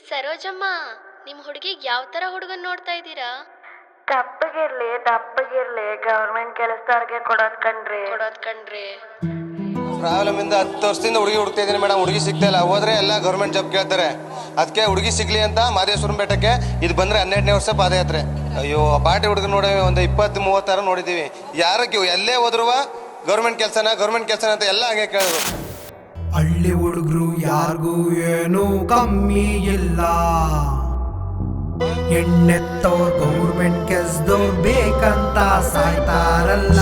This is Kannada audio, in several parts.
ಸರೋಜಮ್ಮ, ನಿಮ್ಮ ಹುಡುಗಿಗೆ ಯಾವ ಥರ ಹುಡುಗನ್ ನೋಡ್ತಾ ಇದ್ದೀರಾ? ದಪ್ಪಗಿರ್ಲಿ ಗೌರ್ಮೆಂಟ್ ಕೆಲಸದವ್ರಿಗೆ ಕೊಡೋದ್ ಕಣ್ರಿ. ಪ್ರಾಬ್ಲಮ್ ಇಂದ 10 ವರ್ಷದಿಂದ ಹುಡುಗಿ ಹುಡುಕ್ತಾ ಇದ್ದೀನಿ ಮೇಡಮ್. ಹುಡುಗಿ ಸಿಗ್ತಾ ಇಲ್ಲ. ಹೋದ್ರೆ ಎಲ್ಲ ಗೌರ್ಮೆಂಟ್ ಜಾಬ್ ಕೇಳ್ತಾರೆ. ಅದಕ್ಕೆ ಹುಡುಗಿ ಸಿಗ್ಲಿ ಅಂತ ಮಾದೇಶ್ವರನ ಬೆಟ್ಟಕ್ಕೆ ಇದು ಬಂದ್ರೆ 12ನೇ ವರ್ಷ ಪಾದಯಾತ್ರೆ. ಅಯ್ಯೋ ಪಾರ್ಟಿ ಹುಡುಗ ನೋಡಿ ಒಂದು 20-30 ನೋಡಿದ್ದೀವಿ. ಯಾರಕ್ಕೆ ಎಲ್ಲೇ ಹೋದ್ರು ಗೌರ್ಮೆಂಟ್ ಕೆಲಸನ ಅಂತ ಎಲ್ಲ ಹಂಗೆ ಕೇಳಿದ್ರು. ಹಳ್ಳಿ ಹುಡುಗರು ಯಾರಿಗೂ ಏನು ಕಮ್ಮಿ ಇಲ್ಲ. ಹೆಣ್ಣೆತ್ತವ್ರು ಗೌರ್ಮೆಂಟ್ ಕೆಲ್ಸದವ್ರು ಬೇಕಂತ ಸಾಯ್ತಾರಲ್ಲ.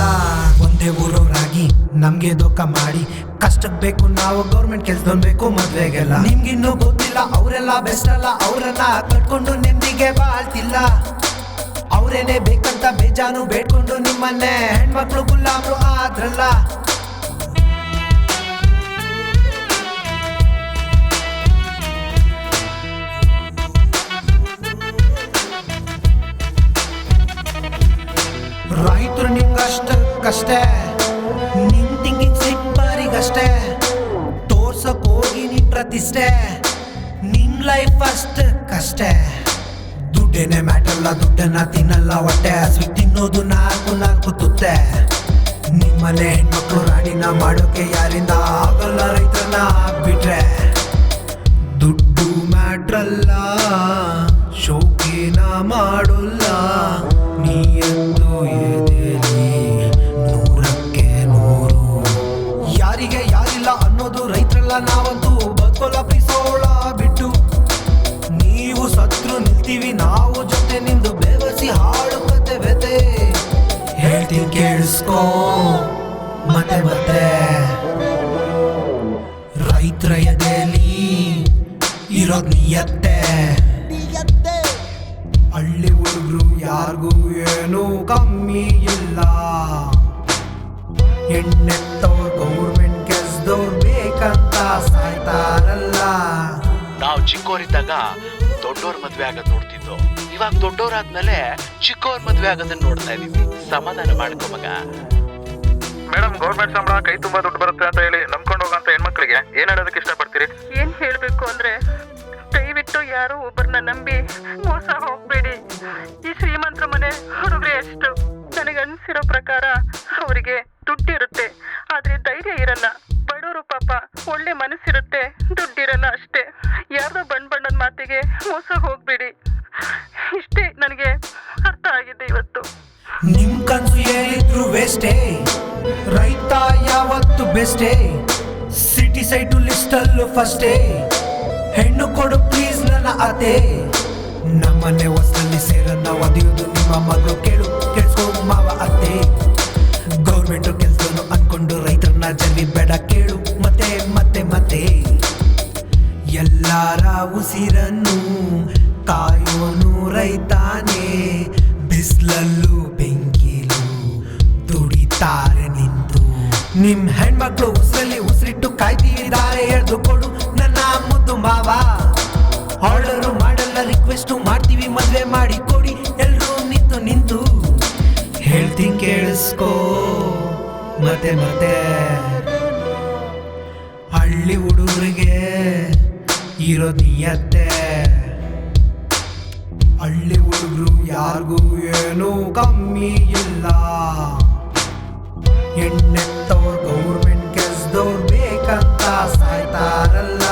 ಒಂದೇ ಊರವ್ರಾಗಿ ನಮ್ಗೆ ದುಃಖ ಮಾಡಿ ಕಷ್ಟಕ್ ಬೇಕು ನಾವು ಗೌರ್ಮೆಂಟ್ ಕೆಲ್ಸದವ್ರು ಬೇಕು ಮದ್ವೆಗೆಲ್ಲ. ನಿಮ್ಗಿನ್ನೂ ಗೊತ್ತಿಲ್ಲ ಅವರೆಲ್ಲ ಬೆಸ್ಟ್ ಅಲ್ಲ. ಅವರನ್ನ ಕಟ್ಕೊಂಡು ನೆಮ್ಮದಿಗೆ ಬಾಳ್ತಿಲ್ಲ. ಅವ್ರೇನೆ ಬೇಕಂತ ಬೇಜಾನು ಬೇಡ್ಕೊಂಡು ನಿಮ್ಮನ್ನೇ ಹೆಣ್ಮಕ್ಳು ಗುಲಾಮ್ರು ಆದ್ರಲ್ಲ. ರೈತರು ನಿಮ್ಗಷ್ಟಕ್ಕಷ್ಟೇ, ನಿಮ್ ಥಿಂಕಿಂಗ್ ಸಿಂಪರಿಗಷ್ಟೇ. ತೋರ್ಸಕ್ ಹೋಗಿ ನೀ ಪ್ರತಿಷ್ಠೆ, ನಿಮ್ ಲೈಫ್ ಅಷ್ಟಕ್ಕಷ್ಟೇ. ದುಡ್ಡೇನೆ ಮ್ಯಾಟಲ್ಲ, ದುಡ್ಡನ್ನ ತಿನ್ನಲ್ಲ ಹೊಟ್ಟೆ. ಹಸ್ವಿಗೆ ತಿನ್ನೋದು ನಾಲ್ಕು ತುತ್ತೆ. ನಿಮ್ಮನೆ ಹೆಣ್ಮಕ್ಳು ರಾಣಿನ ಮಾಡೋಕೆ ಯಾರಿಂದ ಆಗಲ್ಲ. ರೈತರನ್ನ ಬಿಟ್ರೆ ದುಡ್ಡು ಮ್ಯಾಟ್ರಲ್ಲ, ಶೋಕಿನ ಮಾಡೋಲ್ಲ. ನೀಯಂದು ಎದೆಲಿ 100ಕ್ಕೆ 100. ಯಾರಿಗೆ ಯಾರಿಲ್ಲ ಅನ್ನೋದು ರೈತರಲ್ಲ. ನಾವಂತೂ ಬದುಕೋಲ್ಲ ಪ್ರೀಸೋಳ ಬಿಟ್ಟು. ನೀವು ಸತ್ರು ನಿಲ್ತೀವಿ ನಾವು ಜೊತೆ. ನಿಮ್ದು ಬೇವಸಿ ಹಾಳು ಕತೆ ಬೆತೆ. ಹೇಳ್ತೀನಿ ಕೇಳಿಸ್ಕೋ ಮತ್ತೆ ರೈತರ ಎದೆಲಿ ಇರೋದ್ ನಿಯತ್ತೆ. ಹಳ್ಳಿ ಹುಡುಗರು ಯಾರಿಗೂ ಏನು ಕಮ್ಮಿ ಇಲ್ಲ. ಹೆಣ್ಣೆತ್ತವ್ರು ಗೌರ್ಮೆಂಟ್ ಕೆಲ್ಸದವ್ರು ಬೇಕಂತ ಸಾಯ್ತಾರಲ್ಲ. ನಾವು ಚಿಕ್ಕವರಿದ್ದಾಗ ದೊಡ್ಡೋರ್ ಮದ್ವೆ ಆಗೋದ್ ನೋಡ್ತಿದ್ದು. ಇವಾಗ ದೊಡ್ಡೋರಾದ್ಮೇಲೆ ಚಿಕ್ಕವ್ರ ಮದ್ವೆ ಆಗೋದನ್ನ ನೋಡ್ತಾ ಇದೀವಿ. ಸಮಾಧಾನ ಮಾಡ್ಕೊ ಮಗ. ಮೇಡಮ್, ಗೌರ್ಮೆಂಟ್ ಸಂಬಳ ಕೈ ತುಂಬಾ ದುಡ್ಡು ಬರುತ್ತೆ ಅಂತ ಹೇಳಿ ನಂಬ್ಕೊಂಡು ಹೋಗಂತ ಹೆಣ್ಮಕ್ಳಿಗೆ ಏನ್ ಹೇಳೋದಕ್ಕೆ ಇಷ್ಟಪಡ್ತೀರಿ? ಏನ್ ಹೇಳ್ಬೇಕು ಅಂದ್ರೆ, ದಯವಿಟ್ಟು ಯಾರು ಒಬ್ಬರನ್ನ ನಂಬಿ ಮೋಸ ಹೋಗ್ಬೇಡಿ. ಈ ಶ್ರೀಮಂತರ ಮನೆ ಹುಡುಗ್ರೆ ಎಷ್ಟು. ನನಗನ್ಸಿರೋ ಪ್ರಕಾರ ಅವರಿಗೆ ದುಡ್ಡಿರುತ್ತೆ, ಆದ್ರೆ ಧೈರ್ಯ ಇರಲ್ಲ. ಬಡವರು ಪಾಪ ಒಳ್ಳೆ ಮನಸ್ಸಿರುತ್ತೆ, ದುಡ್ಡಿರಲ್ಲ ಅಷ್ಟೇ. ಯಾರ್ದೋ ಬಣ್ಣದ ಮಾತಿಗೆ ಮೋಸ ಹೋಗ್ಬೇಡಿ. ಇಷ್ಟೇ ನನಗೆ ಅರ್ಥ ಆಗಿದೆ ಇವತ್ತು. ನಿಮ್ ಕನ್ಸು ಏನಿದ್ರು ವೇಸ್ಟೇ, ರೈತ ಯಾವತ್ತು ಬೆಸ್ಟೇ. ಸಿಟಿ ಸೈಟು ಲಿಸ್ಟಲ್ಲೂ ಫಸ್ಟೇ. ಹೆಣ್ಣು ಕೊಡು ಪ್ಲೀಸ್ ನನ್ನ ಅತೆ. ನಮ್ಮನೆ ಹೊಸಲ್ಲಿ ಸೇರನ್ನ ಒದೆಯುವುದು ನಿಮ್ಮ ಮಗಳು. ಕೇಳಿಸ್ಕೊ ಮಾವ ಅತ್ತೆ. ಗೌರ್ಮೆಂಟ್ ಕೆಲ್ಸನು ಅನ್ಕೊಂಡು ರೈತರನ್ನ ಜಲ್ದಿ ಬೇಡ ಕೇಳು ಮತ್ತೆ. ಎಲ್ಲಾರ ಉಸಿರನ್ನು ಕಾಯೋನು ರೈತಾನೆ. ಬಿಸ್ಲಲ್ಲೂ ಬೆಂಕಿಲು ದುಡಿತಾರೆ ನಿಂತು. ನಿಮ್ ಹೆಣ್ಮಕ್ಳು ಉಸಿರಿಟ್ಟು ಕಾಯ್ತಿದ್ದಾರೆ. ಎಳ್ದು ಕೊಡು ನನ್ನ ಮುದ್ದು ಮಾವ. ಆರ್ಡರು ಮಾಡಲ್ಲ, ರಿಕ್ವೆಸ್ಟು ಮಾಡ್ತೀವಿ, ಮದ್ವೆ ಮಾಡಿ ಕೊಡಿ ಎಲ್ರೂ ನಿಂತು. ಹೇಳ್ತೀನಿ ಕೇಳಿಸ್ಕೋ ಮತ್ತೆ ಹಳ್ಳಿ ಹುಡುಗರಿಗೆ ಇರೋದ್ ನಿಯತ್ತೆ. ಹಳ್ಳಿ ಹುಡುಗರು ಯಾರಿಗೂ ಏನು ಕಮ್ಮಿ ಇಲ್ಲ. ಹೆಣ್ಣೆತ್ತವ್ರು ಗೌರ್ಮೆಂಟ್ ಕೆಲ್ಸದವ್ರು ಬೇಕಂತ ಸಾಯ್ತಾರಲ್ಲ.